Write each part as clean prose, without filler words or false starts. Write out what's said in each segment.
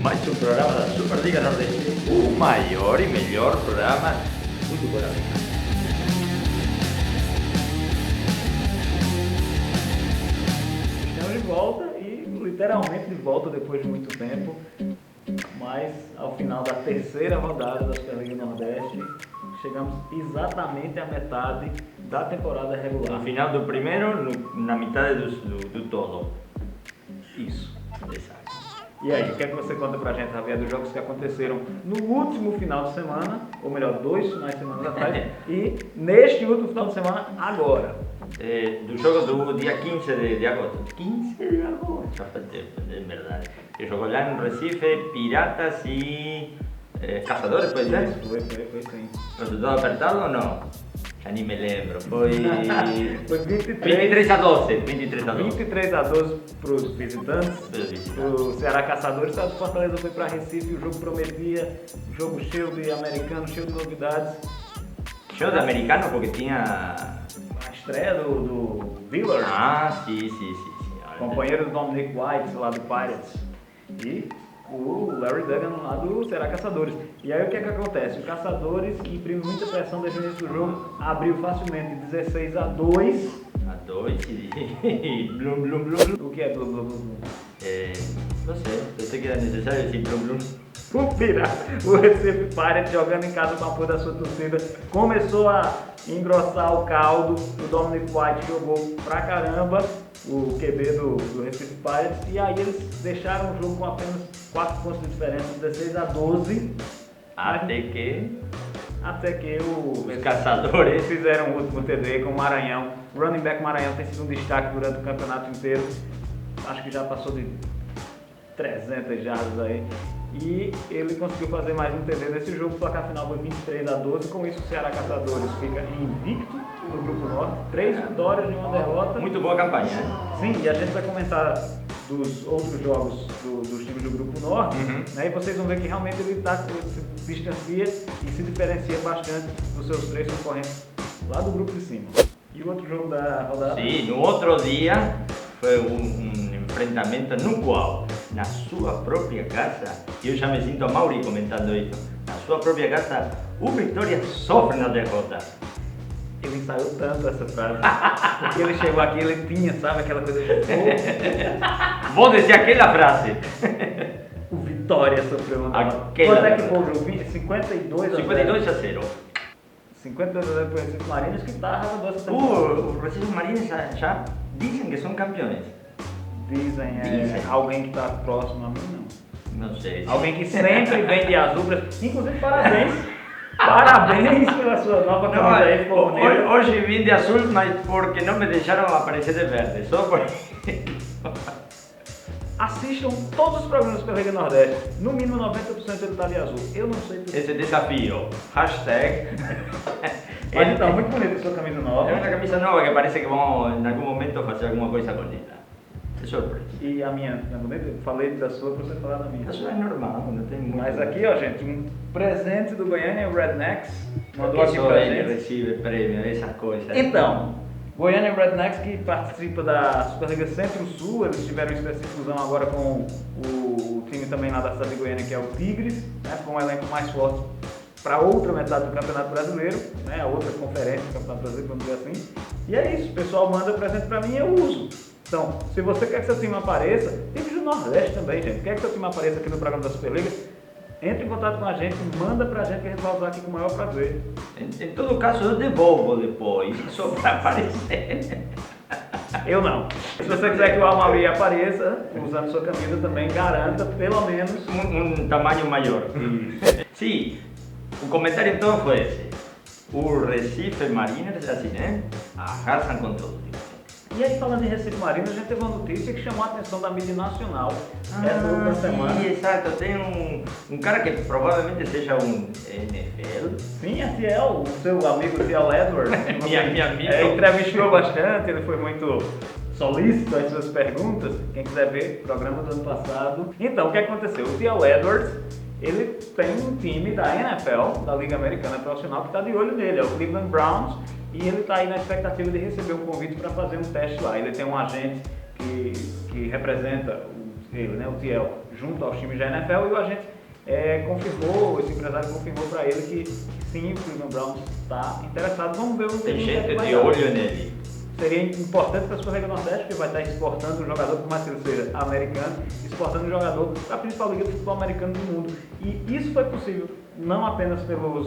mais um programa da Superliga Nordeste, o maior e melhor programa do futebol americano. Estamos de volta e literalmente de volta depois de muito tempo, mas ao final da terceira rodada da Superliga Nordeste, chegamos exatamente à metade da temporada regular. No final do primeiro, na metade do todo. Isso. Exato. E aí, o que é que você conta pra gente, Javier, dos jogos que aconteceram no último final de semana, ou melhor, 2 finais de semana atrás, e neste último final de semana, agora? Do jogo do dia 15 de agosto. 15 de agosto, já faz tempo, é verdade. Eu jogo lá no Recife, Piratas e Caçadores, pode ser? Foi sim. Resultado apertado ou não? Já nem me lembro, foi 23 a 12. 23 a 12. 23 a 12 para os visitantes. O Ceará Caçadores saiu do Fortaleza, foi para Recife, o jogo prometia, um jogo cheio de americanos, cheio de novidades. Show de americano porque tinha... A estreia do Villard, Ah, sim. companheiro do Dominic White lá do Pirates, e o Larry Duggan lá do Ceará Caçadores. E aí o que é que acontece? O Caçadores, que imprime muita pressão desde o início do jogo, abriu facilmente 16 a 2. A 2 e blum blum blum. O que é blum blum blum? Não sei, pensei que era necessário dizer blum blum. O Recife Pirates jogando em casa com o apoio da sua torcida começou a engrossar o caldo. O Dominic White jogou pra caramba, o QB do Recife Pirates, e aí eles deixaram o jogo com apenas 4 pontos de diferença, 16 a 12. Até que os Caçadores fizeram o último TD com o Maranhão. O running back Maranhão tem sido um destaque durante o campeonato inteiro. Acho que já passou de 300 jardas aí. E ele conseguiu fazer mais um TD nesse jogo. O placar final foi 23 a 12. Com isso, o Ceará Caçadores fica invicto no Grupo Norte. 3 vitórias e uma derrota. muito boa campanha, né? Sim, e a gente vai comentar dos outros jogos dos times do Grupo Norte, né? E vocês vão ver que realmente ele se distancia e se diferencia bastante dos seus 3 concorrentes lá do grupo de cima. E o outro jogo da rodada? Sim, no outro dia foi um enfrentamento no qual, na sua própria casa, eu já me sinto a Mauri comentando isso, na sua própria casa, o Vitória sofre na derrota. Ele ensaiou tanto essa frase, porque ele chegou aqui, ele tinha, sabe, aquela coisa de Vou dizer aquela frase. o Vitória sofreu uma derrota. Aquela Quanto é que derrota. foi o jogo? 52 a 0. 52 a 0. 52 a 0 para o Recife Marinhos, que está arrasando essa temporada. O Recife Marines já dizem que são campeões. Dizem. Alguém que está próximo a mim, não. Não sei. Alguém que sempre vem de azul, inclusive parabéns. Parabéns pela sua nova camisa aí, ficou bonita. Hoje vim de azul, mas porque não me deixaram aparecer de verde. Só por Assistam todos os programas pela Liga Nordeste. No mínimo 90% ele está de azul. Eu não sei por esse desafio. Hashtag. Mas então, muito bonita a sua camisa nova. É uma camisa nova que parece que vão em algum momento fazer alguma coisa bonita. É surpresa. E a minha é bonita? Eu falei da sua para você falar da minha. A sua é normal, não tem muito. Mas aqui, ó, gente, um presente do Goiânia Rednecks. Mandou que aqui só pra ele gente. recebe prêmio, essas coisas. Então, Goiânia Rednecks, que participa da Superliga Centro-Sul, eles tiveram uma espécie de fusão agora com o time também lá da cidade de Goiânia, que é o Tigres, né, com um elenco mais forte para outra metade do Campeonato Brasileiro, né, a outra conferência do Campeonato Brasileiro, vamos dizer assim. E é isso, o pessoal manda presente para mim e eu uso. Então, se você quer que seu time apareça, times do Nordeste também, gente, quer que seu time apareça aqui no programa da Superliga, entre em contato com a gente, manda pra gente que a gente vai usar aqui com o maior prazer. Em todo caso, eu devolvo depois, só para aparecer. Eu não. Se você quiser que o Amauri apareça, usando sua camisa também, garanta pelo menos um tamanho maior. Sim, o comentário então foi esse. O Recife Mariners, assim, né? Arrasam com tudo. E aí, falando em Recife Mariners, a gente teve uma notícia que chamou a atenção da mídia nacional essa última semana. Sim, exato. Tem um cara que provavelmente seja um NFL. Sim, a Tiel, o seu amigo Tiel Edwards. minha amiga. Entrevistou bastante, ele foi muito solícito às suas perguntas. Quem quiser ver, programa do ano passado. Então, o que aconteceu? O Tiel Edwards, ele tem um time da NFL, da Liga Americana Profissional, que está de olho nele, é o Cleveland Browns. E ele está aí na expectativa de receber um convite para fazer um teste lá. Ele tem um agente que representa ele, né, o Tiel, junto aos times da NFL, e o agente confirmou, esse empresário confirmou para ele que sim, o Cleveland Browns está interessado. Vamos ver o que Tem que gente vai de dar. olho nele. Seria importante para a Superliga Nordeste, porque vai estar exportando um jogador, por mais que ele seja americano, exportando um jogador para a principal liga de futebol americano do mundo. E isso foi possível não apenas pelo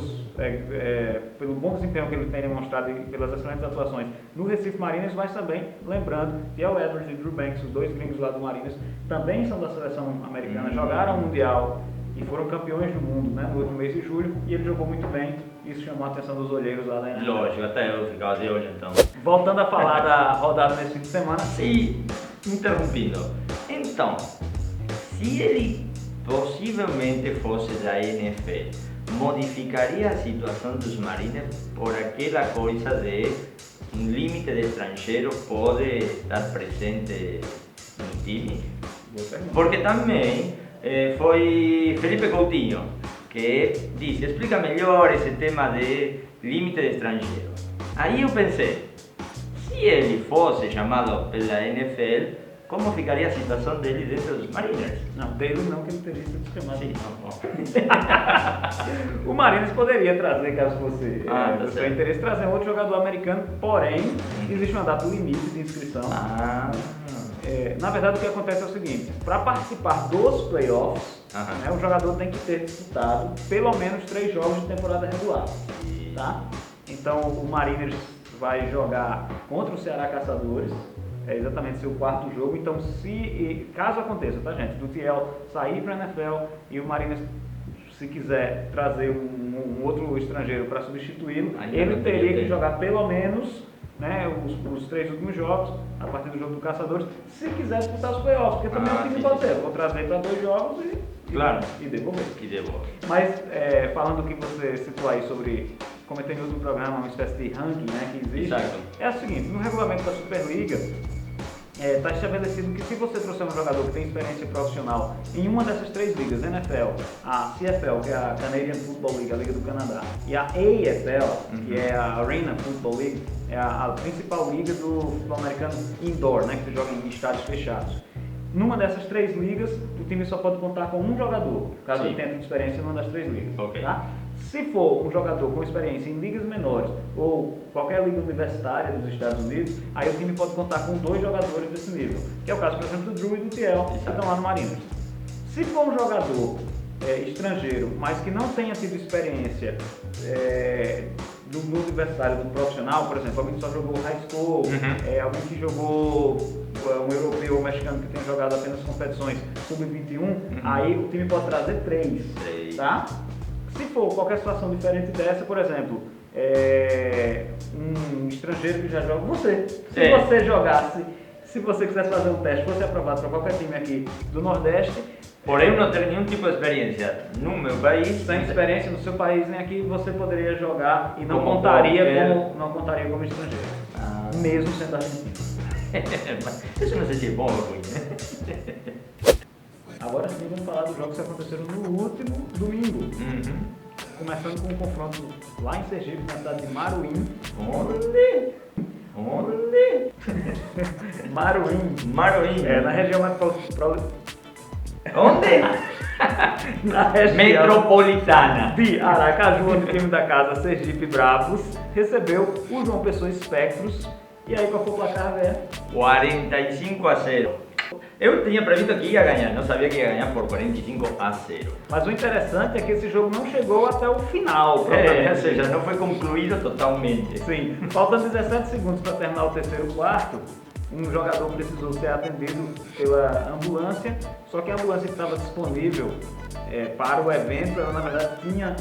bom desempenho que ele tem demonstrado e pelas excelentes atuações no Recife Mariners, mas também lembrando que o Edwards e Drew Banks, os dois gringos lá do Mariners, também são da seleção americana, jogaram o Mundial e foram campeões do mundo, né, no último mês de julho, e ele jogou muito bem. Isso chamou a atenção dos olheiros lá da NFL. Lógico, até eu ficava de olho então. Voltando a falar da rodada nesse fim de semana. E interrompindo, então, se ele possivelmente fosse da NFL, modificaria a situação dos Mariners por aquela coisa de um limite de estrangeiro pode estar presente no time? Porque também foi Felipe Coutinho que disse, explica melhor esse tema de limite de estrangeiro. Aí eu pensei, se ele fosse chamado pela NFL, como ficaria a situação dele dentro dos Mariners? Não, dele não, que ele teria sido chamado. Sim, O Mariners poderia trazer, caso fosse tá do seu certo. interesse, trazer um outro jogador americano, porém, existe uma data limite de inscrição. Na verdade, o que acontece é o seguinte, para participar dos playoffs, né, o jogador tem que ter disputado pelo menos 3 jogos de temporada regular. Tá? Então, o Mariners vai jogar contra o Ceará Caçadores, é exatamente seu 4º jogo. Então, caso aconteça, tá, gente, do TL sair para a NFL e o Mariners, se quiser trazer um outro estrangeiro para substituí-lo, ele teria que jogar pelo menos, né, os 3 últimos jogos, a partir do jogo do Caçadores, se quiser disputar os playoffs, porque também é o que pode ser. Vou trazer para 2 jogos e devolver. Mas, falando o que você citou aí sobre, comentei no último programa, uma espécie de ranking, né, que existe, Exato. é o seguinte, no regulamento da Superliga, está estabelecido que se você trouxer um jogador que tem experiência profissional em uma dessas 3 ligas, NFL, a CFL, que é a Canadian Football League, a Liga do Canadá, e a AFL, que é a Arena Football League, é a principal liga do futebol americano indoor, né, que se joga em estádios fechados. Numa dessas 3 ligas, o time só pode contar com um jogador, caso ele tenha experiência em uma das 3 ligas. Ok. Tá? Se for um jogador com experiência em ligas menores ou qualquer liga universitária dos Estados Unidos, aí o time pode contar com 2 jogadores desse nível, que é o caso, por exemplo, do Drew e do TL, que estão lá no Mariners. Se for um jogador estrangeiro, mas que não tenha tido experiência do universitário, do profissional, por exemplo, alguém que só jogou high school, alguém que jogou um europeu ou mexicano que tenha jogado apenas competições sub-21, aí o time pode trazer 3, tá? Se for qualquer situação diferente dessa, por exemplo, um estrangeiro que já joga, você jogasse, se você quisesse fazer um teste, fosse aprovado para qualquer time aqui do Nordeste, porém eu não tenho nenhum tipo de experiência no meu país, sem experiência no seu país nem aqui, você poderia jogar e não Como contaria qualquer- como estrangeiro, mesmo sendo argentino. Mas isso não sei se é bom ou ruim, né? Agora sim, vamos falar dos jogos que aconteceram no último domingo. Começando com um confronto lá em Sergipe, na cidade de Maruim. Maruim. Na região metropolitana. Onde? Na região Metropolitana. de Aracaju, onde o time da casa Sergipe Bravos recebeu o João Pessoa Espectros. E aí, qual foi o placar, velho? 45-0. Eu tinha previsto que ia ganhar, não sabia que ia ganhar por 45-0. Mas o interessante é que esse jogo não chegou até o final, Ou propriamente. seja, não foi concluído totalmente. Sim, faltando 17 segundos para terminar o terceiro quarto, um jogador precisou ser atendido pela ambulância, só que a ambulância que estava disponível para o evento, ela na verdade tinha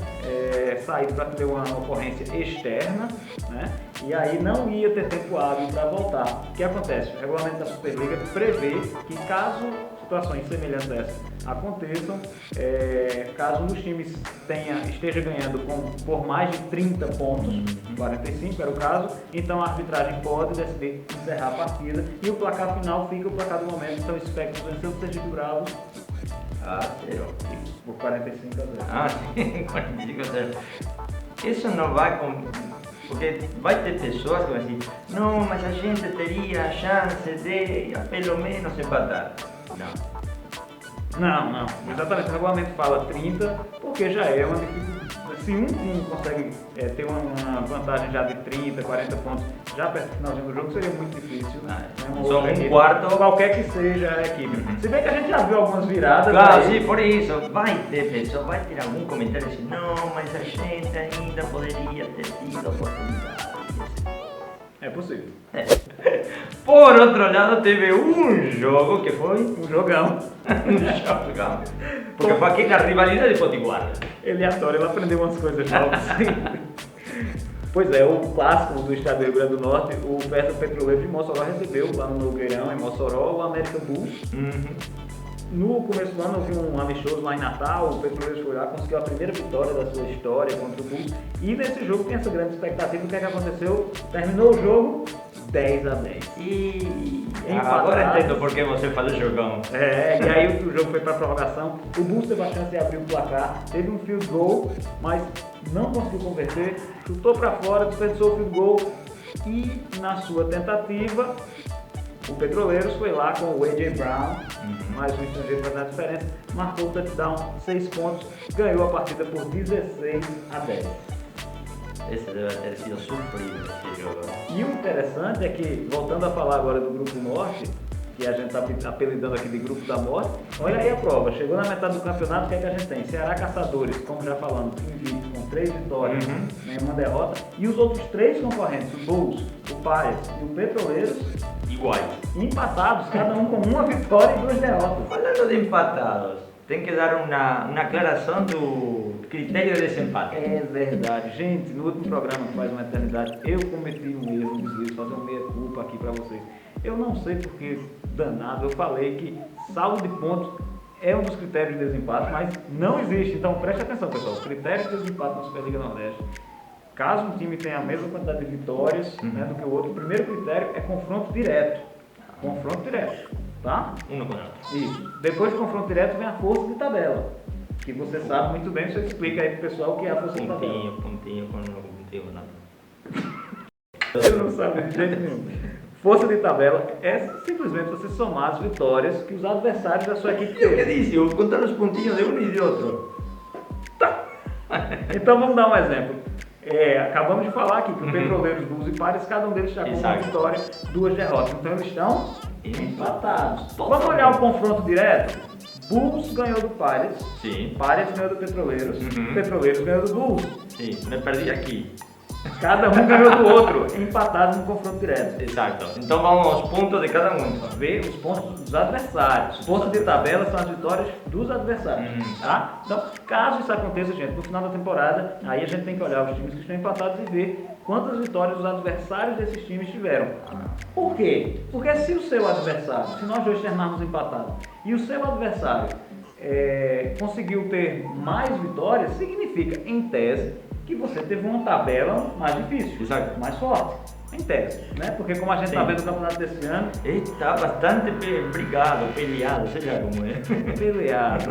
saído para ter uma ocorrência externa, né? E aí não ia ter tempo hábil para voltar. O que acontece? O regulamento da Superliga prevê que caso situações semelhantes a essa aconteçam, caso um dos times esteja ganhando por mais de 30 pontos, 45 era o caso, então a arbitragem pode decidir encerrar a partida e o placar final fica o placar do momento. Então o Spectros venceu o Sergipe Bravos 0. por 45-0. Sim, 45-0. Isso não vai com... Porque vai ter pessoas que vão dizer, não, mas a gente teria a chance de pelo menos empatar. Não. Não. Exatamente, o regulamento fala 30, porque já é uma dificuldade. Se um time consegue ter uma vantagem já de 30, 40 pontos, já perto do finalzinho do jogo, seria muito difícil. Só um quarto. Qualquer que seja a equipe. Se bem que a gente já viu algumas viradas. Claro, sim, por isso. Vai ter pessoa, vai ter algum comentário assim, não, mas a gente ainda poderia ter tido oportunidade. É possível. Por outro lado, teve um jogo que foi Um jogão. um jogão. Porque foi aqui na rivalidade de Potiguar. Ele é ator, ele aprendeu umas coisas novas. Pois é, o clássico do estado do Rio Grande do Norte, o Petroleiro de Mossoró recebeu lá no Nogueirão, em Mossoró, o América Bulls. No começo do ano houve um amistoso lá em Natal, o Petroleiro foi lá, conseguiu a primeira vitória da sua história contra o Bulls. E nesse jogo tem essa grande expectativa, o que é que aconteceu? Terminou o jogo 10-10. E agora entendo por que você faz o jogão. E aí o jogo foi para prorrogação, o Bulls teve a chance de abrir o placar, teve um field goal, mas não conseguiu converter, chutou para fora, desperdiçou o field goal e na sua tentativa o Petroleiros foi lá com o A.J. Brown, mais um estrangeiro para dar diferença, marcou o touchdown, 6 pontos, ganhou a partida por 16-10. Esse deve ter sido sofrido esse jogo. E o interessante é que, voltando a falar agora do Grupo Norte, que a gente está apelidando aqui de Grupo da Morte, olha aí a prova, chegou na metade do campeonato, o que é que a gente tem? Ceará Caçadores, como já falamos, invicto, com 3 vitórias, nenhuma derrota, e os outros 3 concorrentes, o Bulls, o Pirates e o Petroleiros, iguais. Empatados, cada um com uma vitória e 2 derrotas. Falando de empatados, tem que dar uma aclaração do critério de desempate. É verdade. Gente, no último programa, que faz uma eternidade, eu cometi um erro, um deslize, fazer uma meia-culpa aqui pra vocês. Eu não sei porque, danado, eu falei que saldo de pontos é um dos critérios de desempate, mas não existe. Então preste atenção, pessoal. Critério de desempate na Superliga Nordeste. Caso um time tenha a mesma quantidade de vitórias do que o outro, o primeiro critério é confronto direto. Confronto direto, tá? Um no outro. Isso. Depois do confronto direto vem a força de tabela, que você sabe muito bem, você explica aí pro pessoal o que é a força de tabela. Pontinho, quando não contigo, não. Ele não sabe de jeito nenhum. Força de tabela é simplesmente você somar as vitórias que os adversários da sua equipe Eu que teve. disse, eu vou contar os pontinhos de um e de outro. Então vamos dar um exemplo. Acabamos de falar aqui que o Petroleiros, Bulls e Pirates, cada um deles está com uma vitória, 2 derrotas. Então eles estão empatados. Vamos olhar o confronto direto? Bulls ganhou do Pirates, Sim. Pirates ganhou do Petroleiros, Petroleiros ganhou do Bulls. Sim, me perdi aqui. Cada um ganhou do outro, empatados no confronto direto. Exato. Então vamos aos pontos de cada um. Ver os pontos dos adversários. Pontos de tabela são as vitórias dos adversários. Tá? Então, caso isso aconteça, gente, no final da temporada, aí a gente tem que olhar os times que estão empatados e ver quantas vitórias os adversários desses times tiveram. Por quê? Porque se o seu adversário, se nós dois terminarmos empatados, e o seu adversário conseguiu ter mais vitórias, significa, em tese, que você teve uma tabela mais difícil, Exato. mais forte, em tese, né? Porque como a gente está vendo o campeonato desse ano, Está bastante brigado, peleado, seja como é. peleado.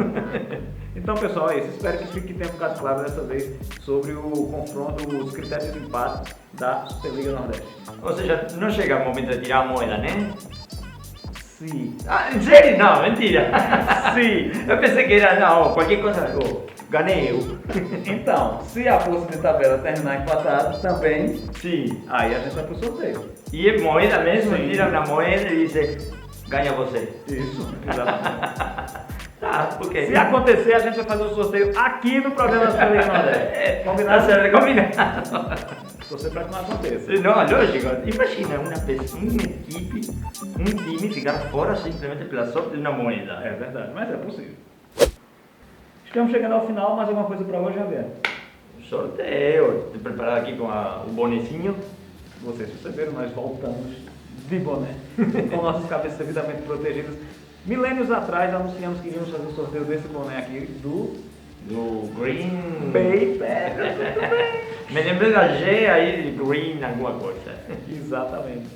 Então, pessoal, é isso. Espero que tenha ficado claro dessa vez sobre o confronto, os critérios de empate da Superliga Nordeste. Ou seja, não chega o momento de tirar a moeda, né? Sim. Ah, em sério? Não, mentira. Sim. Eu pensei que era, não, qualquer coisa, ganhei eu. Então, se a força de tabela terminar empatado também, Sim. aí a gente vai pro sorteio. E é moeda mesmo, Sim. tira na moeda e diz, ganha você. Isso, exatamente. Porque... Se acontecer, a gente vai fazer o sorteio aqui no programa da Superliga Nordeste. Combinado? Tá certo, combinado. Torcer para que não aconteça. Não, lógico. Imagina uma equipe, um time ficar fora simplesmente pela sorte de uma moeda. É verdade, mas é possível. Estamos chegando ao final, mais alguma coisa para hoje, Javier? Sorteio, estou preparado aqui com o bonezinho. Vocês perceberam, nós voltamos de boné, com nossas cabeças devidamente protegidas. Milênios atrás anunciamos que iríamos fazer o sorteio desse boné aqui do Green Bay. Me lembrei da G aí de Green alguma coisa. Exatamente.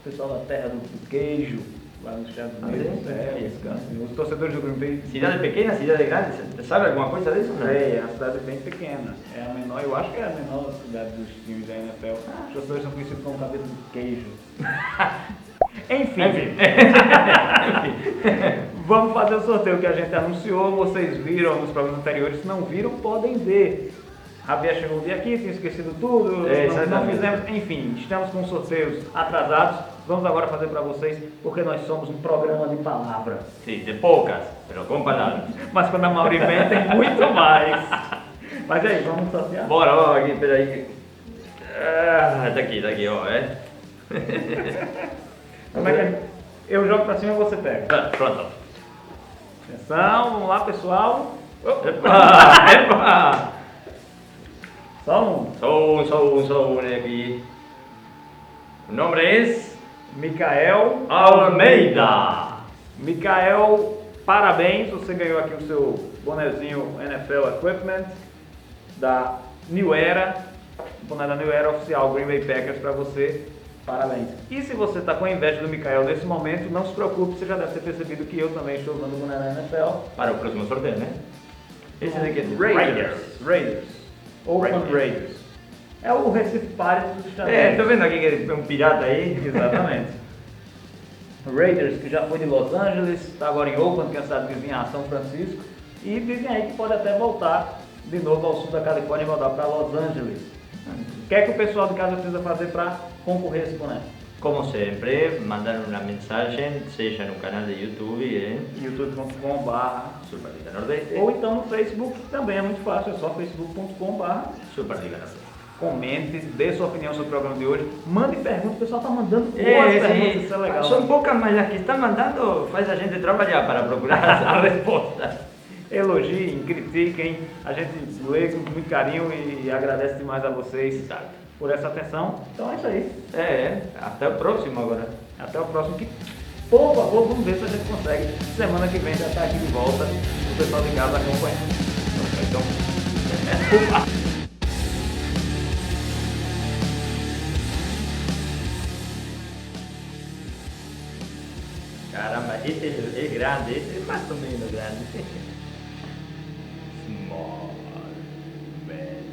Pessoal da terra do queijo, lá nos Estados Unidos. Os torcedores do Green Bay. Cidade pequena, cidade grande, você sabe alguma coisa disso? Não? É uma cidade bem pequena. É a menor, eu acho que é a menor cidade dos times da NFL. Os torcedores são conhecidos como cabelo de queijo. Enfim. Vamos fazer o sorteio que a gente anunciou, vocês viram nos programas anteriores, se não viram, podem ver. Javier chegou um dia aqui, tinha esquecido tudo, não fizemos, enfim, estamos com sorteios atrasados, vamos agora fazer para vocês, porque nós somos um programa de palavra. Sim, de poucas, mas com palavras. Mas quando a Mauri vem, tem muito mais. Mas aí, vamos sortear? Bora, vamos aqui, peraí. Tá aqui, ó, Como é que é? Eu jogo pra cima e você pega. Pronto. Atenção, vamos lá, pessoal. Epa! Só um. Só um aqui. O nome é Micael Almeida. Micael, parabéns, você ganhou aqui o seu bonezinho NFL Equipment da New Era, o boné da New Era oficial Green Bay Packers para você, parabéns. E se você está com inveja do Micael nesse momento, não se preocupe, você já deve ter percebido que eu também estou usando o boné da NFL. Para o próximo sorteio, né? Esse daqui é do Raiders. Oakland Raiders. É o Recife Pirates dos Estados Unidos. Tô vendo aqui que é um pirata aí. Exatamente. Raiders, que já foi de Los Angeles, está agora em Oakland, que é a cidade vizinha a São Francisco, e dizem aí que pode até voltar de novo ao sul da Califórnia e voltar para Los Angeles. O que é que o pessoal de casa precisa fazer para concorrer a esse boné? Como sempre, mandar uma mensagem, seja no canal de YouTube, youtube.com/, Superliga Nordeste, ou então no Facebook, que também é muito fácil, é só facebook.com/. Superliga Nordeste. Comente, dê sua opinião sobre o programa de hoje, mande perguntas, o pessoal está mandando boas perguntas, isso é legal. São poucas, mas as que estão mandando faz a gente trabalhar para procurar a resposta. Elogiem, critiquem, a gente lê com muito carinho e agradece demais a vocês por essa atenção. Então é isso aí. Até o próximo agora. Até o próximo, que por favor, vamos ver se a gente consegue. Semana que vem já está aqui de volta, o pessoal de casa acompanhando. Então, caramba, esse é grande, esse é mais ou menos grande. Small, velho.